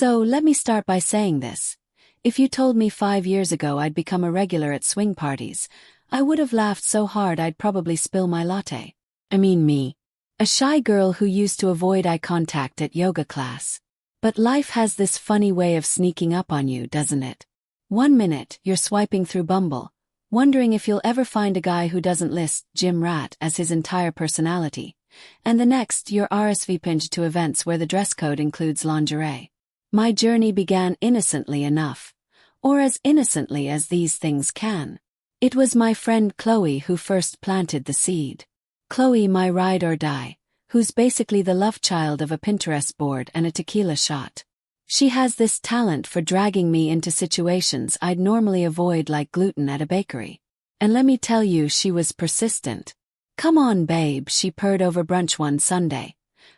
So let me start by saying this. If you told me 5 years ago I'd become a regular at swing parties, I would have laughed so hard I'd probably spill my latte. I mean me. A shy girl who used to avoid eye contact at yoga class. But life has this funny way of sneaking up on you, doesn't it? 1 minute, you're swiping through Bumble, wondering if you'll ever find a guy who doesn't list Gym Rat as his entire personality. And the next, you're RSVP'd to events where the dress code includes lingerie. My journey began innocently enough. Or as innocently as these things can. It was my friend Chloe who first planted the seed. Chloe, my ride or die, who's basically the love child of a Pinterest board and a tequila shot. She has this talent for dragging me into situations I'd normally avoid like gluten at a bakery. And let me tell you, she was persistent. "Come on, babe," she purred over brunch one Sunday,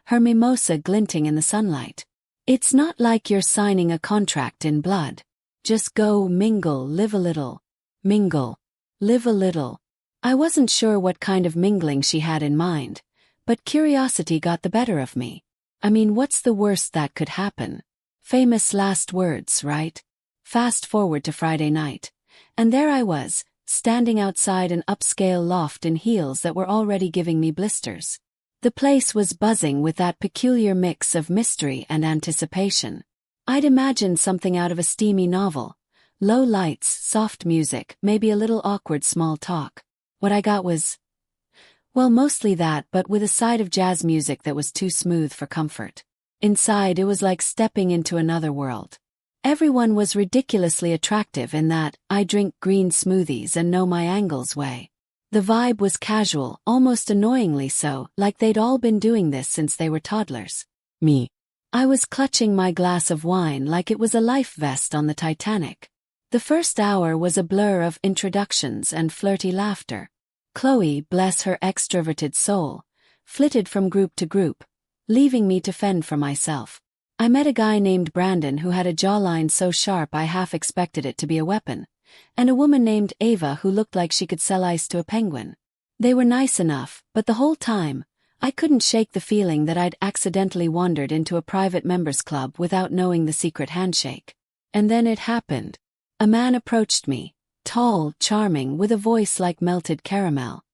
her mimosa glinting in the sunlight. "It's not like you're signing a contract in blood. Just go, mingle, live a little." Mingle. Live a little. I wasn't sure what kind of mingling she had in mind, but curiosity got the better of me. I mean, what's the worst that could happen? Famous last words, right? Fast forward to Friday night, and there I was, standing outside an upscale loft in heels that were already giving me blisters. The place was buzzing with that peculiar mix of mystery and anticipation. I'd imagined something out of a steamy novel. Low lights, soft music, maybe a little awkward small talk. What I got was, well, mostly that, but with a side of jazz music that was too smooth for comfort. Inside, it was like stepping into another world. Everyone was ridiculously attractive in that I drink green smoothies and know my angles way. The vibe was casual, almost annoyingly so, like they'd all been doing this since they were toddlers. Me. I was clutching my glass of wine like it was a life vest on the Titanic. The first hour was a blur of introductions and flirty laughter. Chloe, bless her extroverted soul, flitted from group to group, leaving me to fend for myself. I met a guy named Brandon who had a jawline so sharp I half expected it to be a weapon, and a woman named Ava who looked like she could sell ice to a penguin. They were nice enough, but the whole time, I couldn't shake the feeling that I'd accidentally wandered into a private members club without knowing the secret handshake. And then it happened. A man approached me, tall, charming, with a voice like melted caramel.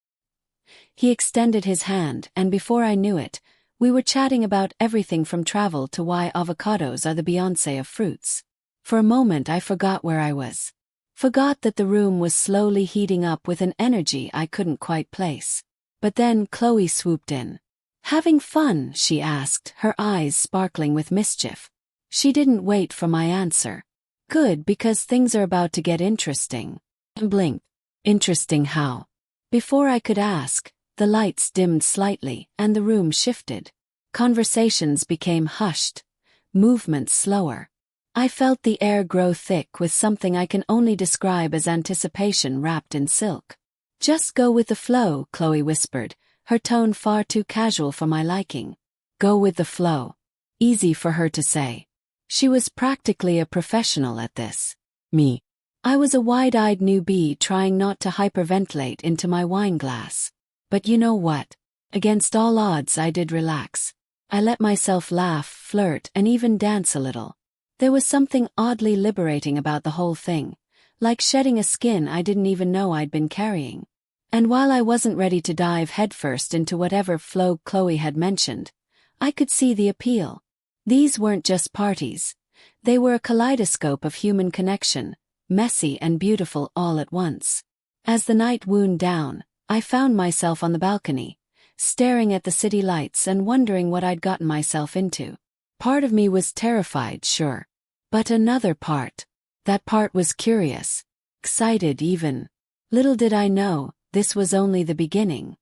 He extended his hand, and before I knew it, we were chatting about everything from travel to why avocados are the Beyoncé of fruits. For a moment I forgot where I was. Forgot that the room was slowly heating up with an energy I couldn't quite place. But then Chloe swooped in. "Having fun?" she asked, her eyes sparkling with mischief. She didn't wait for my answer. "Good, because things are about to get interesting." And blinked. Interesting how? Before I could ask, the lights dimmed slightly and the room shifted. Conversations became hushed, movements slower. I felt the air grow thick with something I can only describe as anticipation wrapped in silk. "Just go with the flow," Chloe whispered, her tone far too casual for my liking. Go with the flow. Easy for her to say. She was practically a professional at this. Me. I was a wide-eyed newbie trying not to hyperventilate into my wine glass. But you know what? Against all odds I did relax. I let myself laugh, flirt, and even dance a little. There was something oddly liberating about the whole thing, like shedding a skin I didn't even know I'd been carrying. And while I wasn't ready to dive headfirst into whatever flow Chloe had mentioned, I could see the appeal. These weren't just parties. They were a kaleidoscope of human connection, messy and beautiful all at once. As the night wound down, I found myself on the balcony, staring at the city lights and wondering what I'd gotten myself into. Part of me was terrified, sure. But another part. That part was curious. Excited even. Little did I know, this was only the beginning.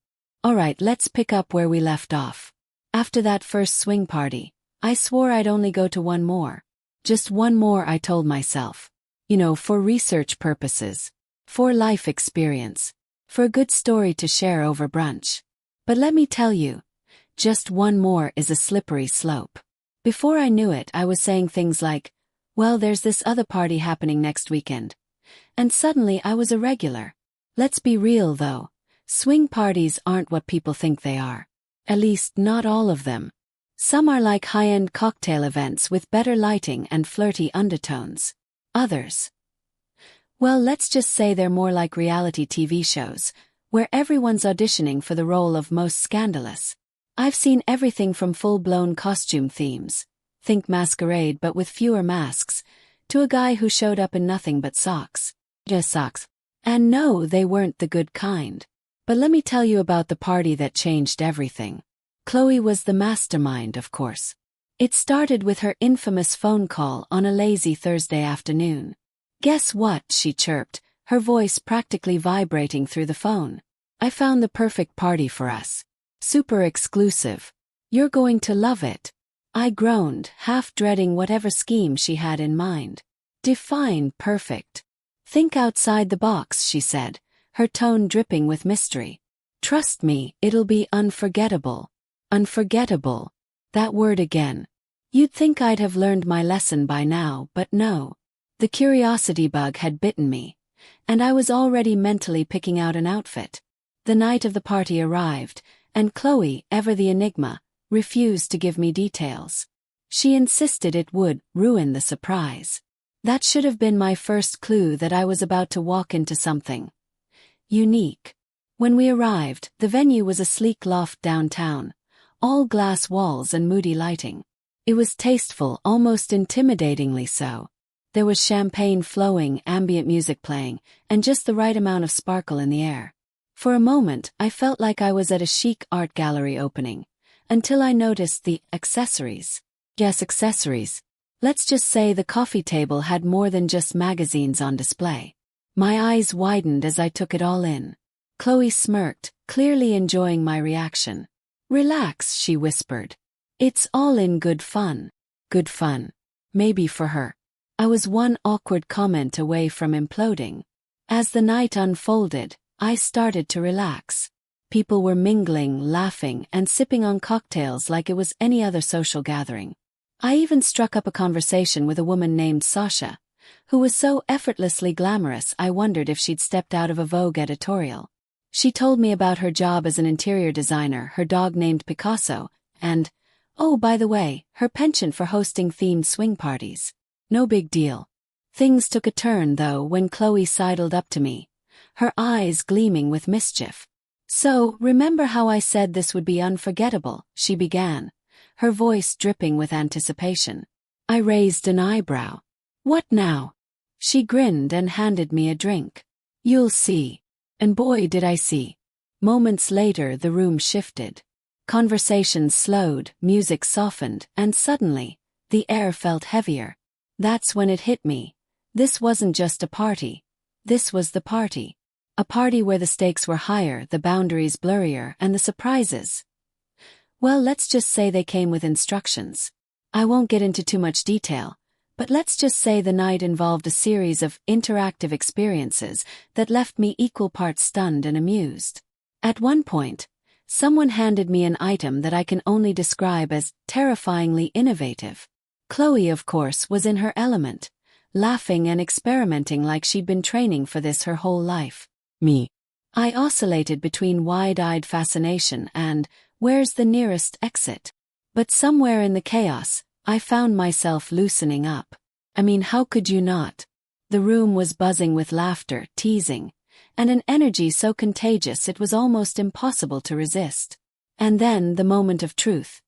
Alright, let's pick up where we left off. After that first swing party, I swore I'd only go to one more. Just one more, I told myself. You know, for research purposes. For life experience. For a good story to share over brunch. But let me tell you, just one more is a slippery slope. Before I knew it, I was saying things like, well, there's this other party happening next weekend. And suddenly I was a regular. Let's be real though, swing parties aren't what people think they are. At least not all of them. Some are like high-end cocktail events with better lighting and flirty undertones. Others, well, let's just say they're more like reality TV shows, where everyone's auditioning for the role of most scandalous. I've seen everything from full-blown costume themes, think masquerade but with fewer masks, to a guy who showed up in nothing but socks. Just socks. And no, they weren't the good kind. But let me tell you about the party that changed everything. Chloe was the mastermind, of course. It started with her infamous phone call on a lazy Thursday afternoon. "Guess what?" she chirped, her voice practically vibrating through the phone. "I found the perfect party for us. Super exclusive. You're going to love it." I groaned, half dreading whatever scheme she had in mind. "Define perfect." "Think outside the box," she said, her tone dripping with mystery. "Trust me, it'll be unforgettable." Unforgettable. That word again. You'd think I'd have learned my lesson by now, but no. The curiosity bug had bitten me, and I was already mentally picking out an outfit. The night of the party arrived, and Chloe, ever the enigma, refused to give me details. She insisted it would ruin the surprise. That should have been my first clue that I was about to walk into something unique. When we arrived, the venue was a sleek loft downtown, all glass walls and moody lighting. It was tasteful, almost intimidatingly so. There was champagne flowing, ambient music playing, and just the right amount of sparkle in the air. For a moment, I felt like I was at a chic art gallery opening, until I noticed the accessories. Yes, accessories. Let's just say the coffee table had more than just magazines on display. My eyes widened as I took it all in. Chloe smirked, clearly enjoying my reaction. "Relax," she whispered. "It's all in good fun." Good fun. Maybe for her. I was one awkward comment away from imploding. As the night unfolded, I started to relax. People were mingling, laughing, and sipping on cocktails like it was any other social gathering. I even struck up a conversation with a woman named Sasha, who was so effortlessly glamorous I wondered if she'd stepped out of a Vogue editorial. She told me about her job as an interior designer, her dog named Picasso, and, oh, by the way, her penchant for hosting themed swing parties. No big deal. Things took a turn, though, when Chloe sidled up to me, her eyes gleaming with mischief. "So, remember how I said this would be unforgettable?" she began, her voice dripping with anticipation. I raised an eyebrow. "What now?" She grinned and handed me a drink. "You'll see." And boy did I see. Moments later the room shifted. Conversations slowed, music softened, and suddenly, the air felt heavier. That's when it hit me. This wasn't just a party. This was the party. A party where the stakes were higher, the boundaries blurrier, and the surprises. Well, let's just say they came with instructions. I won't get into too much detail, but let's just say the night involved a series of interactive experiences that left me equal parts stunned and amused. At one point, someone handed me an item that I can only describe as terrifyingly innovative. Chloe, of course, was in her element, laughing and experimenting like she'd been training for this her whole life. Me. I oscillated between wide-eyed fascination and, where's the nearest exit? But somewhere in the chaos, I found myself loosening up. I mean, how could you not? The room was buzzing with laughter, teasing, and an energy so contagious it was almost impossible to resist. And then, the moment of truth.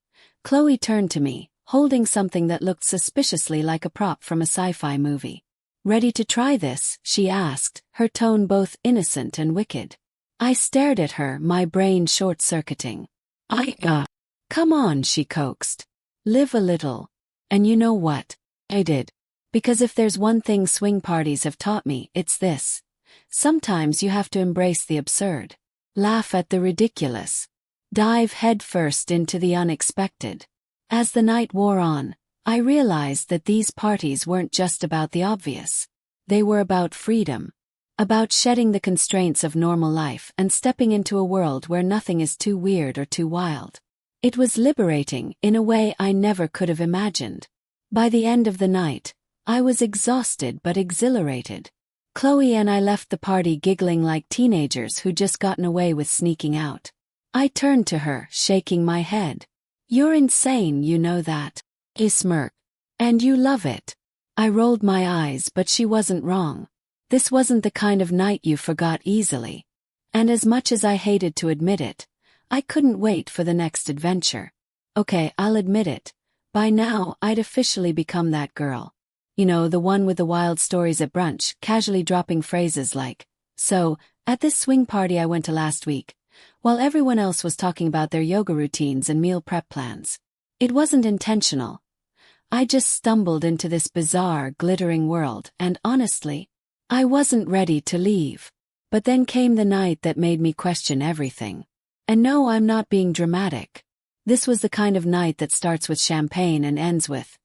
Chloe turned to me, holding something that looked suspiciously like a prop from a sci-fi movie. "Ready to try this?" she asked, her tone both innocent and wicked. I stared at her, my brain short-circuiting. Come on," she coaxed. "Live a little." And you know what? I did. Because if there's one thing swing parties have taught me, it's this. Sometimes you have to embrace the absurd. Laugh at the ridiculous. Dive headfirst into the unexpected. As the night wore on, I realized that these parties weren't just about the obvious. They were about freedom. About shedding the constraints of normal life and stepping into a world where nothing is too weird or too wild. It was liberating in a way I never could have imagined. By the end of the night, I was exhausted but exhilarated. Chloe and I left the party giggling like teenagers who'd just gotten away with sneaking out. I turned to her, shaking my head. You're insane, you know that. He smirked. And you love it. I rolled my eyes, but she wasn't wrong. This wasn't the kind of night you forgot easily. And as much as I hated to admit it, I couldn't wait for the next adventure. Okay, I'll admit it. By now, I'd officially become that girl. You know, the one with the wild stories at brunch, casually dropping phrases like, "So, at this swing party I went to last week," while everyone else was talking about their yoga routines and meal prep plans. It wasn't intentional. I just stumbled into this bizarre, glittering world, and honestly, I wasn't ready to leave. But then came the night that made me question everything. And no, I'm not being dramatic. This was the kind of night that starts with champagne and ends with,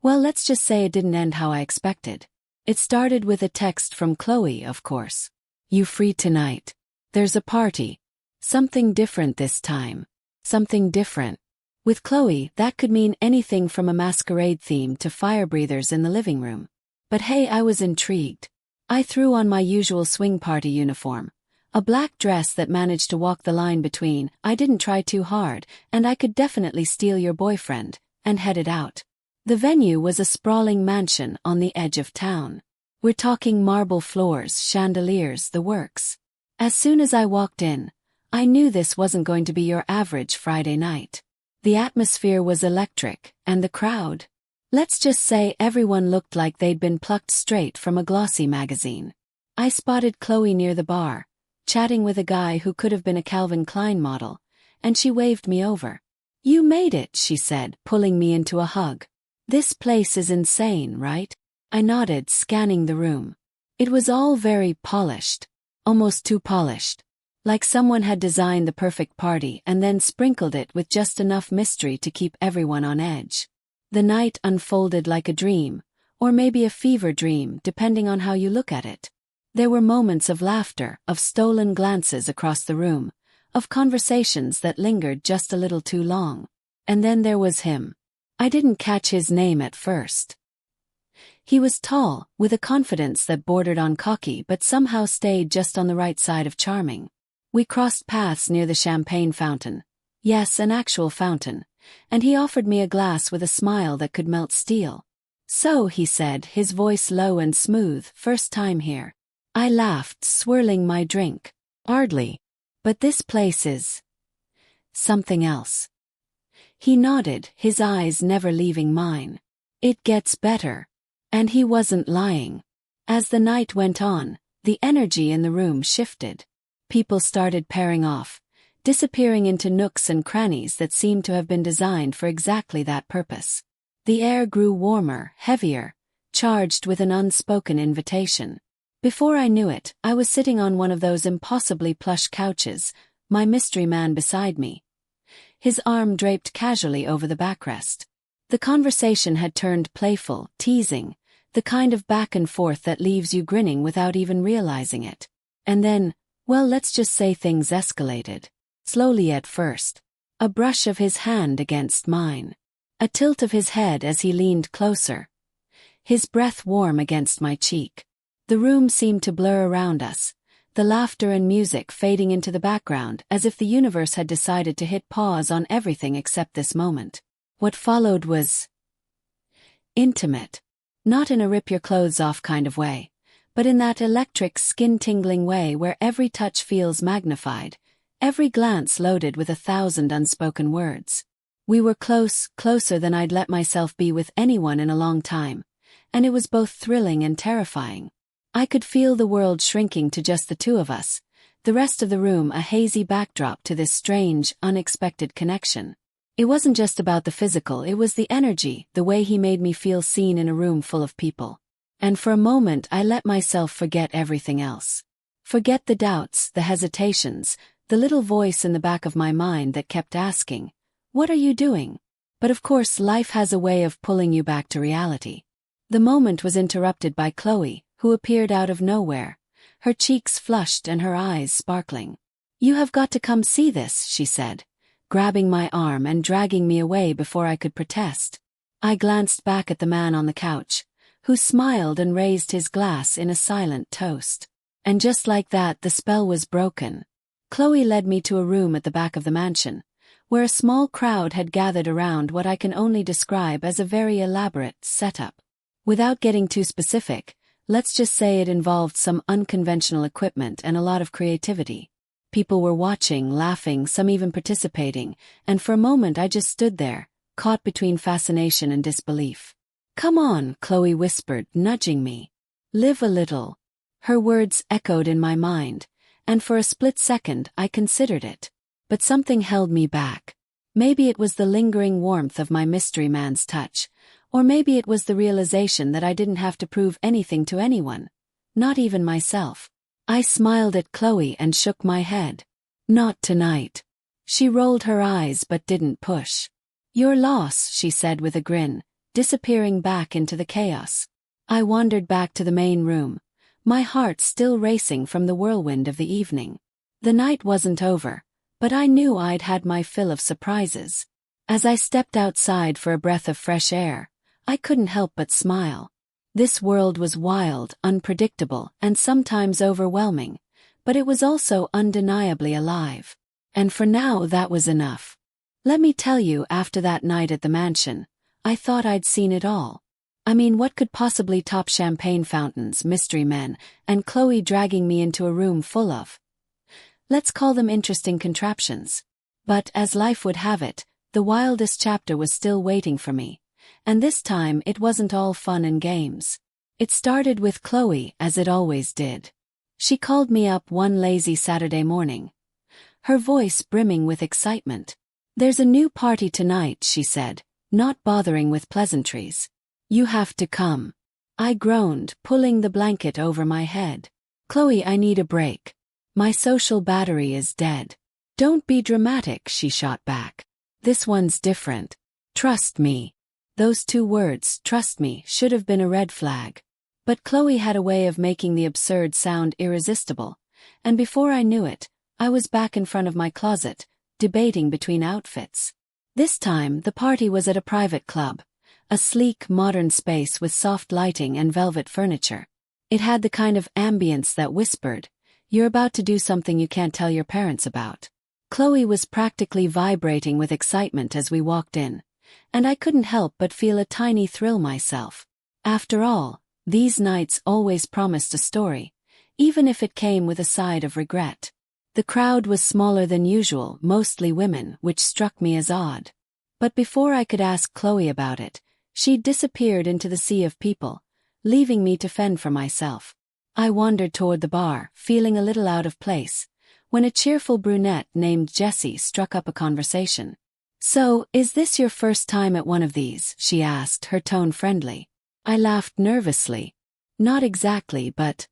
well, let's just say it didn't end how I expected. It started with a text from Chloe, of course. "You free tonight? There's a party. Something different this time." Something different. With Chloe, that could mean anything from a masquerade theme to fire breathers in the living room. But hey, I was intrigued. I threw on my usual swing party uniform. A black dress that managed to walk the line between, "I didn't try too hard, and I could definitely steal your boyfriend," and headed out. The venue was a sprawling mansion on the edge of town. We're talking marble floors, chandeliers, the works. As soon as I walked in, I knew this wasn't going to be your average Friday night. The atmosphere was electric, and the crowd. Let's just say everyone looked like they'd been plucked straight from a glossy magazine. I spotted Chloe near the bar, chatting with a guy who could have been a Calvin Klein model, and she waved me over. "You made it," she said, pulling me into a hug. "This place is insane, right?" I nodded, scanning the room. It was all very polished. Almost too polished. Like someone had designed the perfect party and then sprinkled it with just enough mystery to keep everyone on edge. The night unfolded like a dream, or maybe a fever dream, depending on how you look at it. There were moments of laughter, of stolen glances across the room, of conversations that lingered just a little too long. And then there was him. I didn't catch his name at first. He was tall, with a confidence that bordered on cocky but somehow stayed just on the right side of charming. We crossed paths near the champagne fountain. Yes, an actual fountain. And he offered me a glass with a smile that could melt steel. "So," he said, his voice low and smooth, "first time here." I laughed, swirling my drink. "Hardly. But this place is something else." He nodded, his eyes never leaving mine. "It gets better." And he wasn't lying. As the night went on, the energy in the room shifted. People started pairing off, disappearing into nooks and crannies that seemed to have been designed for exactly that purpose. The air grew warmer, heavier, charged with an unspoken invitation. Before I knew it, I was sitting on one of those impossibly plush couches, my mystery man beside me. His arm draped casually over the backrest. The conversation had turned playful, teasing, the kind of back and forth that leaves you grinning without even realizing it. And then, well, let's just say things escalated. Slowly at first. A brush of his hand against mine. A tilt of his head as he leaned closer. His breath warm against my cheek. The room seemed to blur around us, the laughter and music fading into the background as if the universe had decided to hit pause on everything except this moment. What followed was intimate. Not in a rip-your-clothes-off kind of way, but in that electric, skin-tingling way where every touch feels magnified, every glance loaded with 1,000 unspoken words. We were close, closer than I'd let myself be with anyone in a long time, and it was both thrilling and terrifying. I could feel the world shrinking to just the two of us, the rest of the room a hazy backdrop to this strange, unexpected connection. It wasn't just about the physical, it was the energy, the way he made me feel seen in a room full of people. And for a moment I let myself forget everything else. Forget the doubts, the hesitations, the little voice in the back of my mind that kept asking, "What are you doing?" But of course life has a way of pulling you back to reality. The moment was interrupted by Chloe, who appeared out of nowhere, her cheeks flushed and her eyes sparkling. "You have got to come see this," she said, grabbing my arm and dragging me away before I could protest. I glanced back at the man on the couch, who smiled and raised his glass in a silent toast. And just like that, the spell was broken. Chloe led me to a room at the back of the mansion, where a small crowd had gathered around what I can only describe as a very elaborate setup. Without getting too specific, let's just say it involved some unconventional equipment and a lot of creativity. People were watching, laughing, some even participating, and for a moment I just stood there, caught between fascination and disbelief. "Come on," Chloe whispered, nudging me. "Live a little." Her words echoed in my mind, and for a split second I considered it. But something held me back. Maybe it was the lingering warmth of my mystery man's touch, or maybe it was the realization that I didn't have to prove anything to anyone, not even myself. I smiled at Chloe and shook my head. "Not tonight." She rolled her eyes but didn't push. "Your loss," she said with a grin, disappearing back into the chaos. I wandered back to the main room, my heart still racing from the whirlwind of the evening. The night wasn't over, but I knew I'd had my fill of surprises. As I stepped outside for a breath of fresh air, I couldn't help but smile. This world was wild, unpredictable, and sometimes overwhelming, but it was also undeniably alive. And for now that was enough. Let me tell you, after that night at the mansion, I thought I'd seen it all. I mean, what could possibly top champagne fountains, mystery men, and Chloe dragging me into a room full of, let's call them, interesting contraptions. But as life would have it, the wildest chapter was still waiting for me. And this time it wasn't all fun and games. It started with Chloe, as it always did. She called me up one lazy Saturday morning, her voice brimming with excitement. "There's a new party tonight," she said, not bothering with pleasantries. "You have to come." I groaned, pulling the blanket over my head. "Chloe, I need a break. My social battery is dead." "Don't be dramatic," she shot back. "This one's different. Trust me." Those two words, "trust me," should have been a red flag. But Chloe had a way of making the absurd sound irresistible, and before I knew it, I was back in front of my closet, debating between outfits. This time, the party was at a private club, a sleek, modern space with soft lighting and velvet furniture. It had the kind of ambience that whispered, "You're about to do something you can't tell your parents about." Chloe was practically vibrating with excitement as we walked in, and I couldn't help but feel a tiny thrill myself. After all, these nights always promised a story, even if it came with a side of regret. The crowd was smaller than usual, mostly women, which struck me as odd. But before I could ask Chloe about it, she'd disappeared into the sea of people, leaving me to fend for myself. I wandered toward the bar, feeling a little out of place, when a cheerful brunette named Jessie struck up a conversation. "So, is this your first time at one of these?" she asked, her tone friendly. I laughed nervously. "Not exactly, but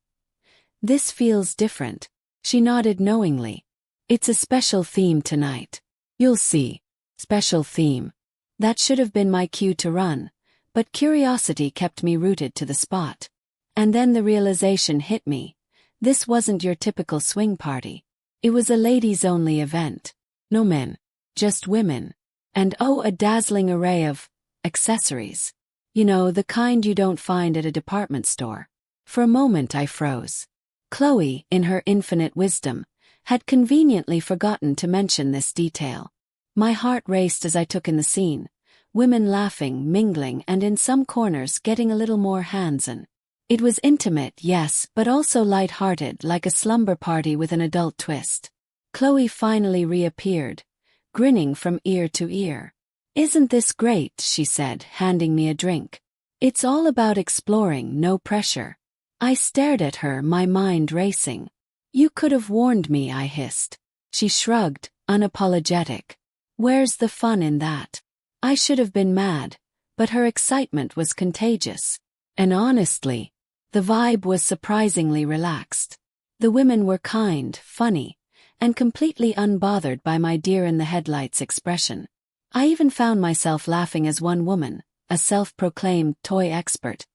this feels different." She nodded knowingly. "It's a special theme tonight. You'll see." Special theme. That should have been my cue to run, but curiosity kept me rooted to the spot. And then the realization hit me. This wasn't your typical swing party. It was a ladies-only event. No men. Just women. And oh, a dazzling array of accessories. You know, the kind you don't find at a department store. For a moment I froze. Chloe, in her infinite wisdom, had conveniently forgotten to mention this detail. My heart raced as I took in the scene, women laughing, mingling, and in some corners getting a little more hands-on. It was intimate, yes, but also light-hearted, like a slumber party with an adult twist. Chloe finally reappeared, grinning from ear to ear. "Isn't this great?" she said, handing me a drink. "It's all about exploring, no pressure." I stared at her, my mind racing. "You could have warned me," I hissed. She shrugged, unapologetic. "Where's the fun in that?" I should have been mad, but her excitement was contagious. And honestly, the vibe was surprisingly relaxed. The women were kind, funny, and completely unbothered by my deer-in-the-headlights expression. I even found myself laughing as one woman, a self-proclaimed toy expert,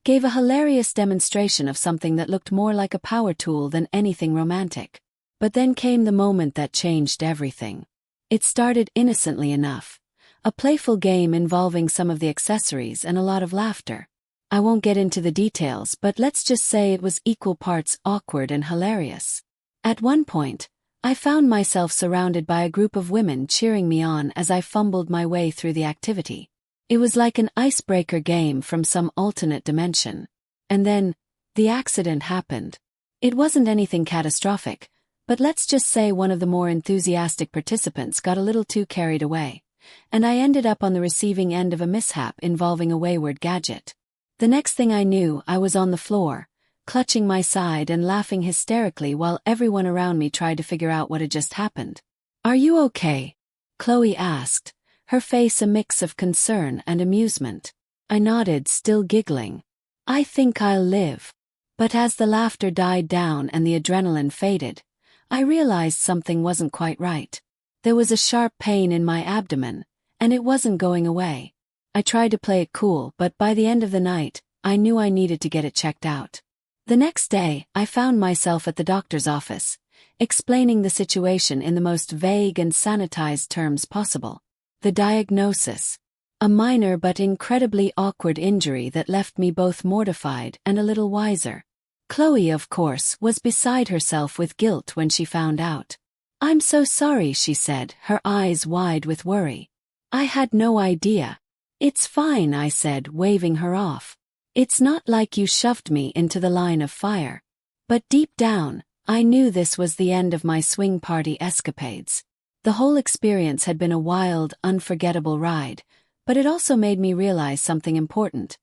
gave a hilarious demonstration of something that looked more like a power tool than anything romantic. But then came the moment that changed everything. It started innocently enough, a playful game involving some of the accessories and a lot of laughter. I won't get into the details, but let's just say it was equal parts awkward and hilarious. At one point, I found myself surrounded by a group of women cheering me on as I fumbled my way through the activity. It was like an icebreaker game from some alternate dimension. And then, the accident happened. It wasn't anything catastrophic, but let's just say one of the more enthusiastic participants got a little too carried away, and I ended up on the receiving end of a mishap involving a wayward gadget. The next thing I knew, I was on the floor, clutching my side and laughing hysterically while everyone around me tried to figure out what had just happened. "Are you okay?" Chloe asked, her face a mix of concern and amusement. I nodded, still giggling. "I think I'll live." But as the laughter died down and the adrenaline faded, I realized something wasn't quite right. There was a sharp pain in my abdomen, and it wasn't going away. I tried to play it cool, but by the end of the night, I knew I needed to get it checked out. The next day, I found myself at the doctor's office, explaining the situation in the most vague and sanitized terms possible. The diagnosis: a minor but incredibly awkward injury that left me both mortified and a little wiser. Chloe, of course, was beside herself with guilt when she found out. "I'm so sorry," she said, her eyes wide with worry. "I had no idea." "It's fine," I said, waving her off. "It's not like you shoved me into the line of fire." But deep down, I knew this was the end of my swing party escapades. The whole experience had been a wild, unforgettable ride, but it also made me realize something important.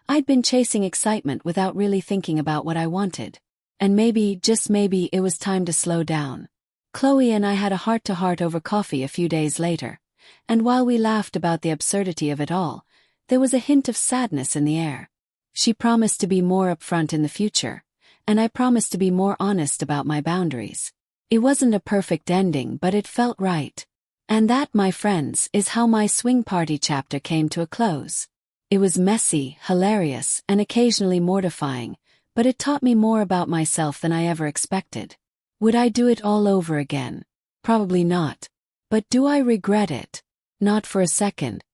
I'd been chasing excitement without really thinking about what I wanted. And maybe, just maybe, it was time to slow down. Chloe and I had a heart-to-heart over coffee a few days later, and while we laughed about the absurdity of it all, there was a hint of sadness in the air. She promised to be more upfront in the future, and I promised to be more honest about my boundaries. It wasn't a perfect ending, but it felt right. And that, my friends, is how my swing party chapter came to a close. It was messy, hilarious, and occasionally mortifying, but it taught me more about myself than I ever expected. Would I do it all over again? Probably not. But do I regret it? Not for a second.